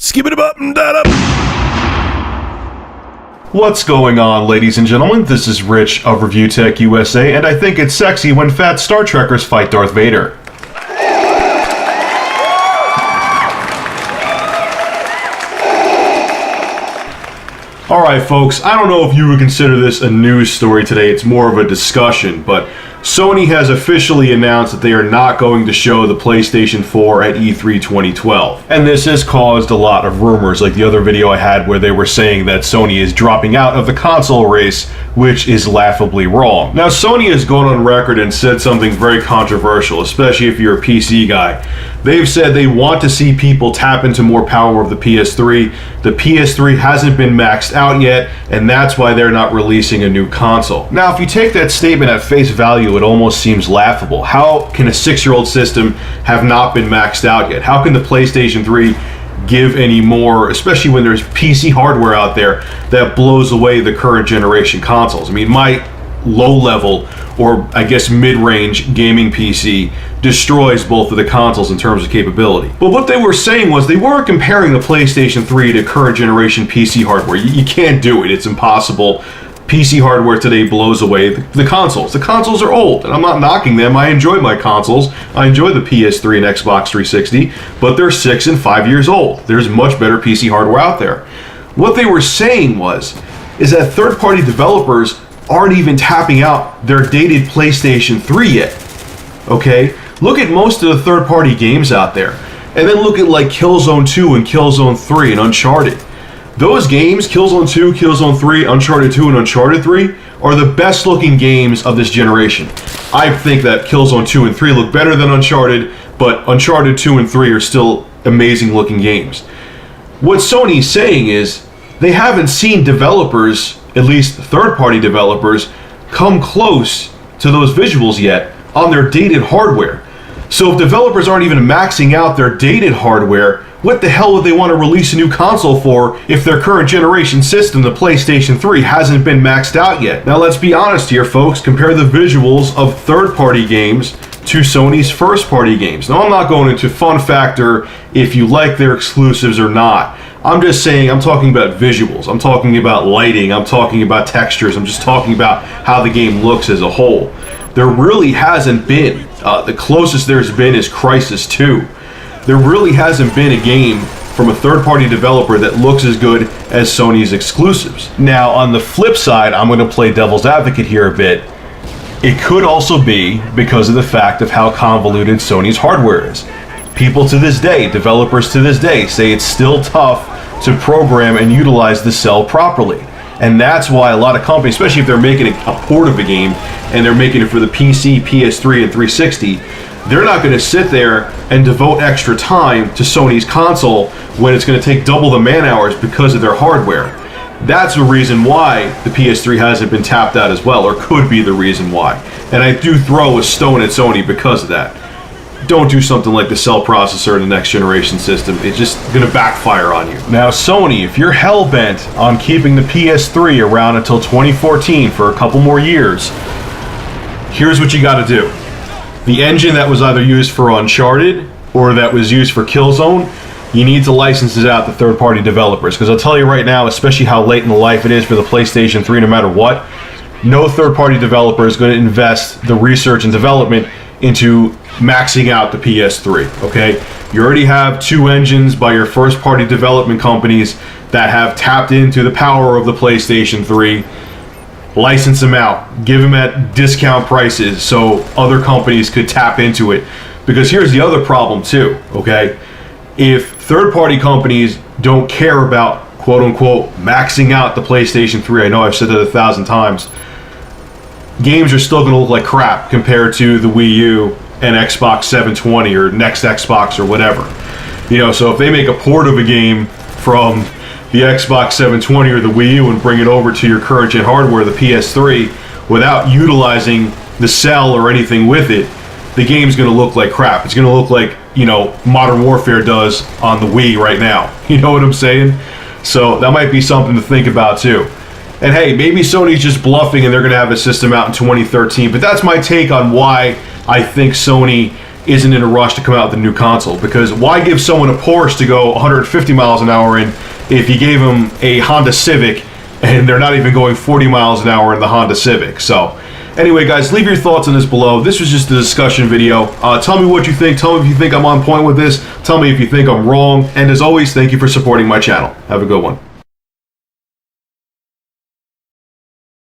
Skip it up and that up. What's going on, ladies and gentlemen? This is Rich of Review Tech USA, and I think it's sexy when fat Star Trekkers fight Darth Vader. Alright folks, I don't know if you would consider this a news story today, it's more of a discussion, but Sony has officially announced that they are not going to show the PlayStation 4 at E3 2012. And this has caused a lot of rumors, like the other video I had where they were saying that Sony is dropping out of the console race, which is laughably wrong. Now, Sony has gone on record and said something very controversial, especially if you're a PC guy. They've said they want to see people tap into more power of the PS3. The PS3 hasn't been maxed out yet, and that's why they're not releasing a new console. Now, if you take that statement at face value, it almost seems laughable. How can a 6-year-old system have not been maxed out yet? How can the PlayStation 3 give any more, especially when there's PC hardware out there that blows away the current generation consoles? I mean, my low-level, or I guess mid-range gaming PC destroys both of the consoles in terms of capability. But what they were saying was they weren't comparing the PlayStation 3 to current generation PC hardware. You can't do it. It's impossible. PC hardware today blows away the consoles. The consoles are old, and I'm not knocking them. I enjoy my consoles. I enjoy the PS3 and Xbox 360, but they're 6 and 5 years old. There's much better PC hardware out there. What they were saying is that third-party developers aren't even tapping out their dated PlayStation 3 yet. Okay? Look at most of the third-party games out there, and then look at like Killzone 2 and Killzone 3 and Uncharted. Those games, Killzone 2, Killzone 3, Uncharted 2, and Uncharted 3, are the best looking games of this generation. I think that Killzone 2 and 3 look better than Uncharted, but Uncharted 2 and 3 are still amazing looking games. What Sony's saying is they haven't seen developers, at least third-party developers, come close to those visuals yet on their dated hardware. So if developers aren't even maxing out their dated hardware, what the hell would they want to release a new console for if their current generation system, the PlayStation 3, hasn't been maxed out yet? Now let's be honest here, folks. Compare the visuals of third-party games to Sony's first-party games. Now I'm not going into fun factor if you like their exclusives or not. I'm just saying, I'm talking about visuals. I'm talking about lighting. I'm talking about textures. I'm just talking about how the game looks as a whole. There really hasn't been. The closest there's been is Crysis 2. There really hasn't been a game from a third-party developer that looks as good as Sony's exclusives. Now, on the flip side, I'm going to play devil's advocate here a bit. It could also be because of the fact of how convoluted Sony's hardware is. People to this day, developers to this day, say it's still tough to program and utilize the cell properly. And that's why a lot of companies, especially if they're making a port of a game and they're making it for the PC, PS3, and 360, they're not going to sit there and devote extra time to Sony's console when it's going to take double the man hours because of their hardware. That's the reason why the PS3 hasn't been tapped out as well, or could be the reason why. And I do throw a stone at Sony because of that. Don't do something like the cell processor in the next generation system. It's just going to backfire on you. Now, Sony, if you're hell-bent on keeping the PS3 around until 2014 for a couple more years, here's what you got to do. The engine that was either used for Uncharted or that was used for Killzone, you need to license it out to third-party developers. Because I'll tell you right now, especially how late in the life it is for the PlayStation 3, no matter what, no third-party developer is going to invest the research and development into maxing out the PS3, okay? You already have 2 engines by your first-party development companies that have tapped into the power of the PlayStation 3. License them out, give them at discount prices so other companies could tap into it. Because here's the other problem too, okay? If third-party companies don't care about, quote-unquote, maxing out the PlayStation 3, I know I've said that 1,000 times, games are still going to look like crap compared to the Wii U and Xbox 720 or next Xbox or whatever. You know, so if they make a port of a game from the Xbox 720 or the Wii U and bring it over to your current gen hardware, the PS3, without utilizing the cell or anything with it, the game's going to look like crap. It's going to look like, you know, Modern Warfare does on the Wii right now. You know what I'm saying? So that might be something to think about too. And hey, maybe Sony's just bluffing and they're going to have a system out in 2013, but that's my take on why I think Sony isn't in a rush to come out with a new console, because why give someone a Porsche to go 150 miles an hour in if you gave them a Honda Civic and they're not even going 40 miles an hour in the Honda Civic? So anyway, guys, leave your thoughts on this below. This was just a discussion video. Tell me what you think. Tell me if you think I'm on point with this. Tell me if you think I'm wrong. And as always, thank you for supporting my channel. Have a good one.